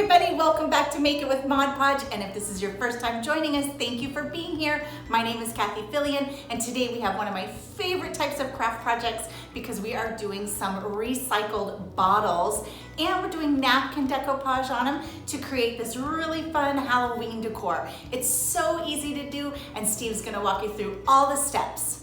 everybody, welcome back to Make It with Mod Podge. And if this is your first time joining us, thank you for being here. My name is Cathie and today we have one of my favorite types of craft projects because we are doing some recycled bottles and we're doing napkin decoupage on them to create this really fun Halloween decor. It's so easy to do and Steve's gonna walk you through all the steps.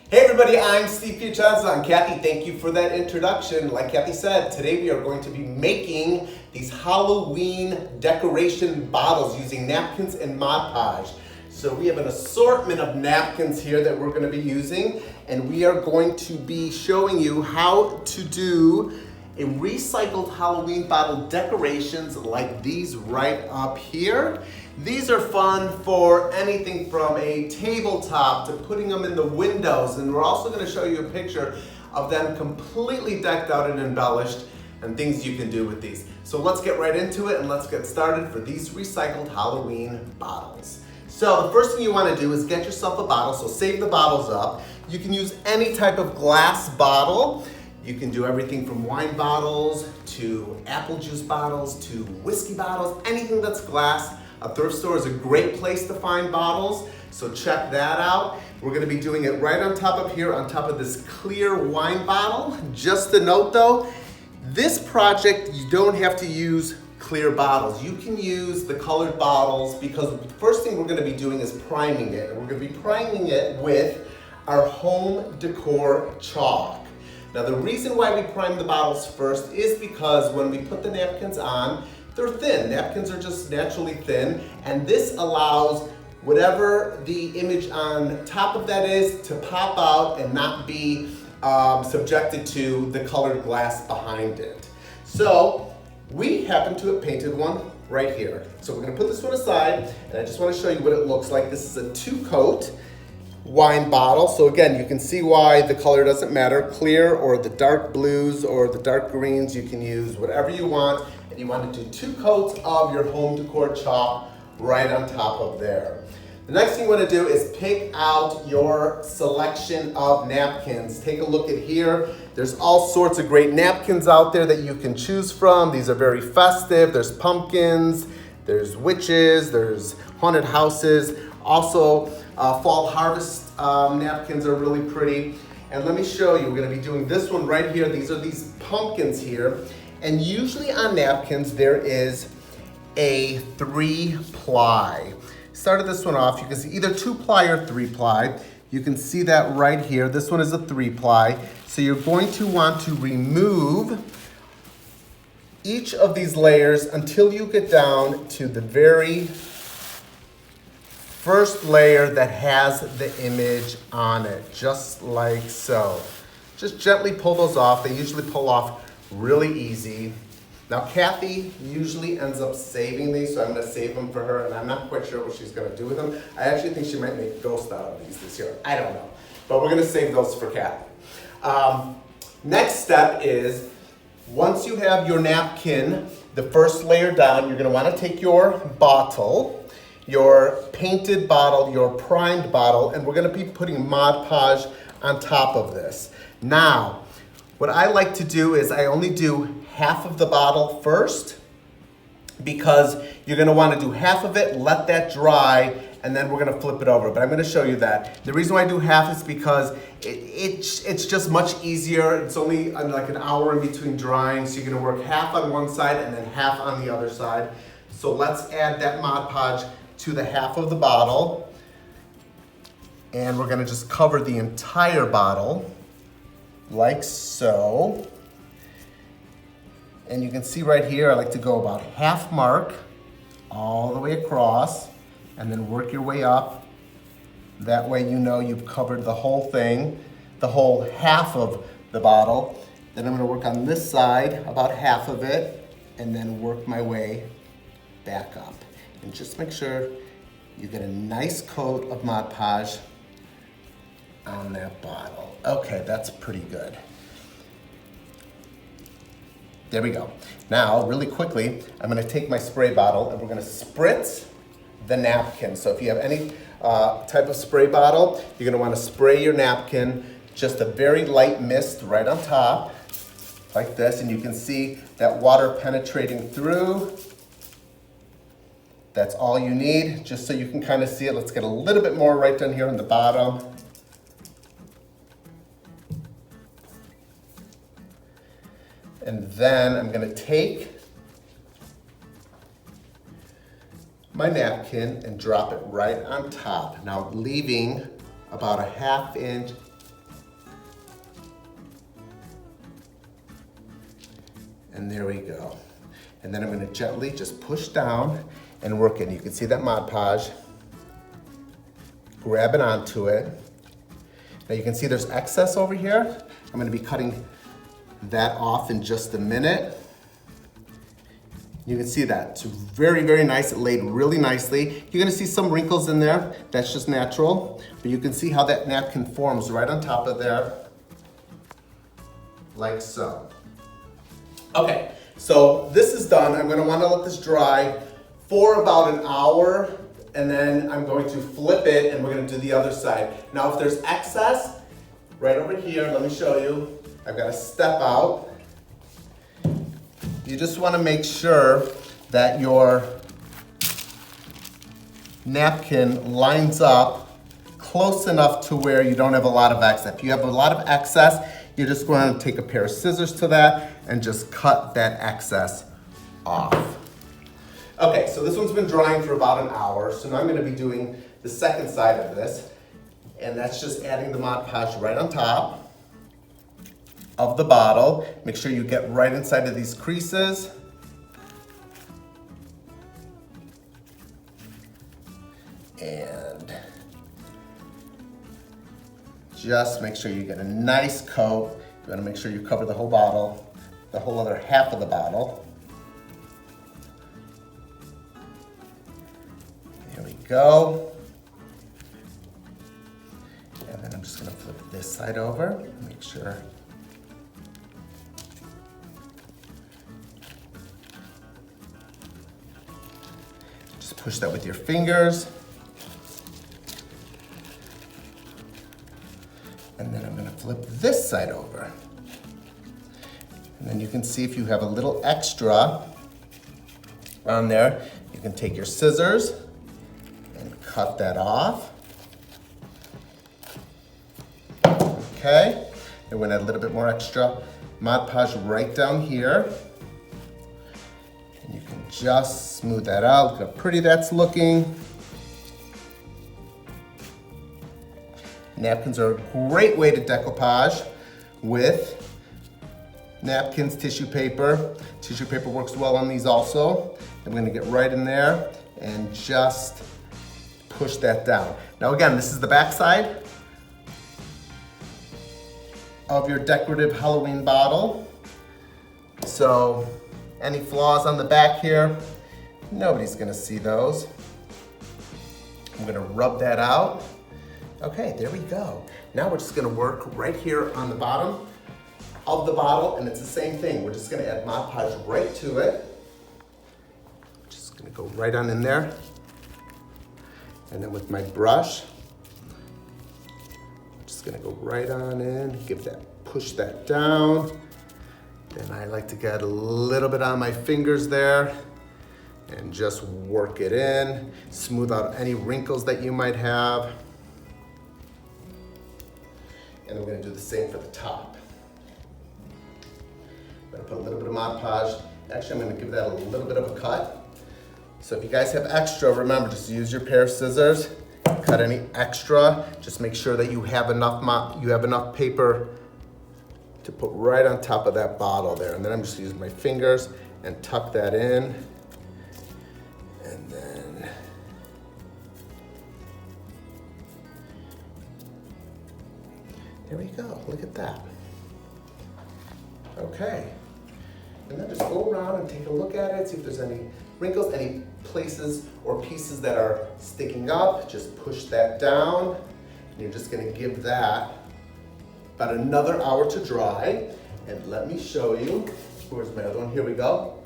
Hey everybody, I'm Steve Piacenza. I'm Cathie. Thank you for that introduction. Like Cathie said, today we are going to be making these Halloween decoration bottles using napkins and Mod Podge. So we have an assortment of napkins here that we're going to be using, and we are going to be showing you how to do a recycled Halloween bottle decorations like these right up here. These are fun for anything from a tabletop to putting them in the windows, and we're also going to show you a picture of them completely decked out and embellished and things you can do with these. So let's get right into it and let's get started for these recycled Halloween bottles. So the first thing you want to do is get yourself a bottle, so save the bottles up. You can use any type of glass bottle. You can do everything from wine bottles to apple juice bottles to whiskey bottles, anything that's glass. A thrift store is a great place to find bottles, so check that out. We're gonna be doing it right on top of here, on top of this clear wine bottle. Just a note though, this project, you don't have to use clear bottles. You can use the colored bottles because the first thing we're gonna be doing is priming it. And we're gonna be priming it with our home decor chalk. Now the reason why we prime the bottles first is because when we put the napkins on, they're thin. Napkins are just naturally thin, and this allows whatever the image on top of that is to pop out and not be subjected to the colored glass behind it. So we happen to have painted one right here. So we're gonna put this one aside, and I just wanna show you what it looks like. This is a 2-coat wine bottle. So again, you can see why the color doesn't matter. Clear or the dark blues or the dark greens, you can use whatever you want. And you want to do 2 coats of your home decor chalk right on top of there. The next thing you want to do is pick out your selection of napkins. Take a look at here. There's all sorts of great napkins out there that you can choose from. These are very festive. There's pumpkins, there's witches, there's haunted houses. Also, fall harvest napkins are really pretty. And let me show you, we're going to be doing this one right here. These are these pumpkins here. And usually on napkins, there is a 3-ply. Started this one off, you can see either 2-ply or 3-ply. You can see that right here. This one is a 3-ply. So you're going to want to remove each of these layers until you get down to the very first layer that has the image on it, just like so. Just gently pull those off. They usually pull off really easy. Now Cathie usually ends up saving these, so I'm gonna save them for her, and I'm not quite sure what she's gonna do with them. I actually think she might make a ghost out of these this year. I don't know, but we're gonna save those for Cathie. Next step is, once you have your napkin, the first layer down, you're gonna wanna take your bottle, your painted bottle, your primed bottle, and we're gonna be putting Mod Podge on top of this. Now, what I like to do is I only do half of the bottle first because you're gonna wanna do half of it, let that dry, and then we're gonna flip it over. But I'm gonna show you that. The reason why I do half is because it's just much easier. It's only like an hour in between drying, so you're gonna work half on one side and then half on the other side. So let's add that Mod Podge to the half of the bottle. And we're gonna just cover the entire bottle like so. And you can see right here, I like to go about half mark all the way across and then work your way up. That way you know you've covered the whole thing, the whole half of the bottle. Then I'm gonna work on this side, about half of it, and then work my way back up. And just make sure you get a nice coat of Mod Podge on that bottle. Okay, that's pretty good. There we go. Now, really quickly, I'm gonna take my spray bottle and we're gonna spritz the napkin. So if you have any type of spray bottle, you're gonna wanna spray your napkin, just a very light mist right on top. like this, and you can see that water penetrating through. That's all you need, just so you can kind of see it. Let's get a little bit more right down here on the bottom. And then I'm gonna take my napkin and drop it right on top. Now leaving about a 1/2 inch and there we go. And then I'm gonna gently just push down and work it. You can see that Mod Podge, grabbing onto it. Now you can see there's excess over here. I'm gonna be cutting that off in just a minute. You can see that, it's very, very nice. It laid really nicely. You're gonna see some wrinkles in there. That's just natural, but you can see how that napkin forms right on top of there, like so. Okay, so this is done. I'm gonna wanna let this dry for about an hour, and then I'm going to flip it and we're gonna do the other side. Now if there's excess, right over here, let me show you. I've got to step out. You just want to make sure that your napkin lines up close enough to where you don't have a lot of excess. If you have a lot of excess, you're just going to take a pair of scissors to that and just cut that excess off. Okay, so this one's been drying for about an hour, so now I'm going to be doing the second side of this, and that's just adding the Mod Podge right on top of the bottle. Make sure you get right inside of these creases. And just make sure you get a nice coat. You want to make sure you cover the whole bottle, the whole other half of the bottle. There we go. And then I'm just going to flip this side over, make sure. Just push that with your fingers. And then I'm going to flip this side over. And then you can see if you have a little extra on there, you can take your scissors and cut that off. Okay, and we're gonna add a little bit more extra Mod Podge right down here. And you can just smooth that out. Look how pretty that's looking. Napkins are a great way to decoupage with napkins, tissue paper. Tissue paper works well on these also. I'm gonna get right in there and just push that down. Now again, this is the back side of your decorative Halloween bottle. So any flaws on the back here, nobody's gonna see those. I'm gonna rub that out. Okay, there we go. Now we're just gonna work right here on the bottom of the bottle, and it's the same thing. We're just gonna add Mod Podge right to it. Just gonna go right on in there. And then with my brush, I'm just gonna go right on in, push that down. Then I like to get a little bit on my fingers there and just work it in, smooth out any wrinkles that you might have. And we're gonna do the same for the top. I'm gonna put a little bit of Mod Podge. Actually, I'm gonna give that a little bit of a cut. So if you guys have extra, remember, just use your pair of scissors, cut any extra. Just make sure that you have enough paper to put right on top of that bottle there. And then I'm just using my fingers and tuck that in. And then there we go, look at that. Okay, and then just go around and take a look at it, see if there's any wrinkles, any places or pieces that are sticking up. Just push that down. And you're just gonna give that about another hour to dry. And let me show you, where's my other one? Here we go.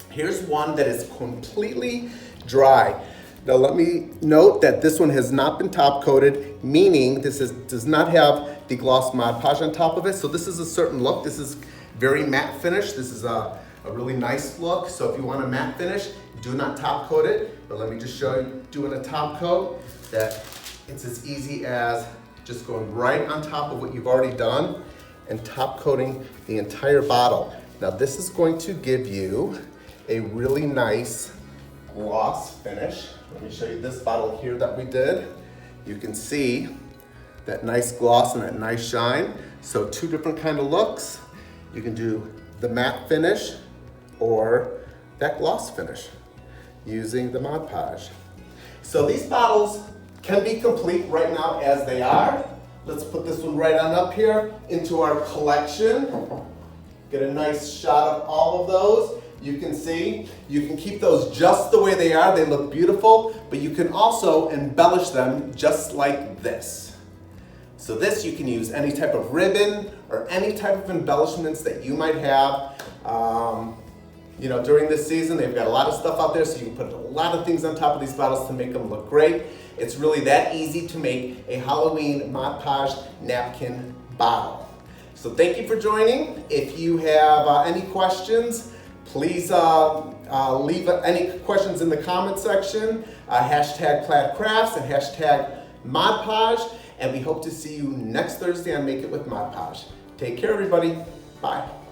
Here's one that is completely dry. Now let me note that this one has not been top coated, meaning does not have the gloss Mod Podge on top of it. So this is a certain look. This is very matte finish. This is a really nice look. So if you want a matte finish, do not top coat it. But let me just show you doing a top coat that it's as easy as just going right on top of what you've already done and top coating the entire bottle. Now this is going to give you a really nice gloss finish. Let me show you this bottle here that we did. You can see that nice gloss and that nice shine. So two different kind of looks. You can do the matte finish or that gloss finish using the Mod Podge. So these bottles can be complete right now as they are. Let's put this one right on up here into our collection. Get a nice shot of all of those. You can see, you can keep those just the way they are. They look beautiful, but you can also embellish them just like this. So this, you can use any type of ribbon or any type of embellishments that you might have. You know, during this season, they've got a lot of stuff out there, so you can put a lot of things on top of these bottles to make them look great. It's really that easy to make a Halloween Mod Podge napkin bottle. So thank you for joining. If you have any questions, please leave any questions in the comment section. Hashtag Plaid Crafts and hashtag Mod Podge. And we hope to see you next Thursday on Make It with Mod Podge. Take care, everybody. Bye.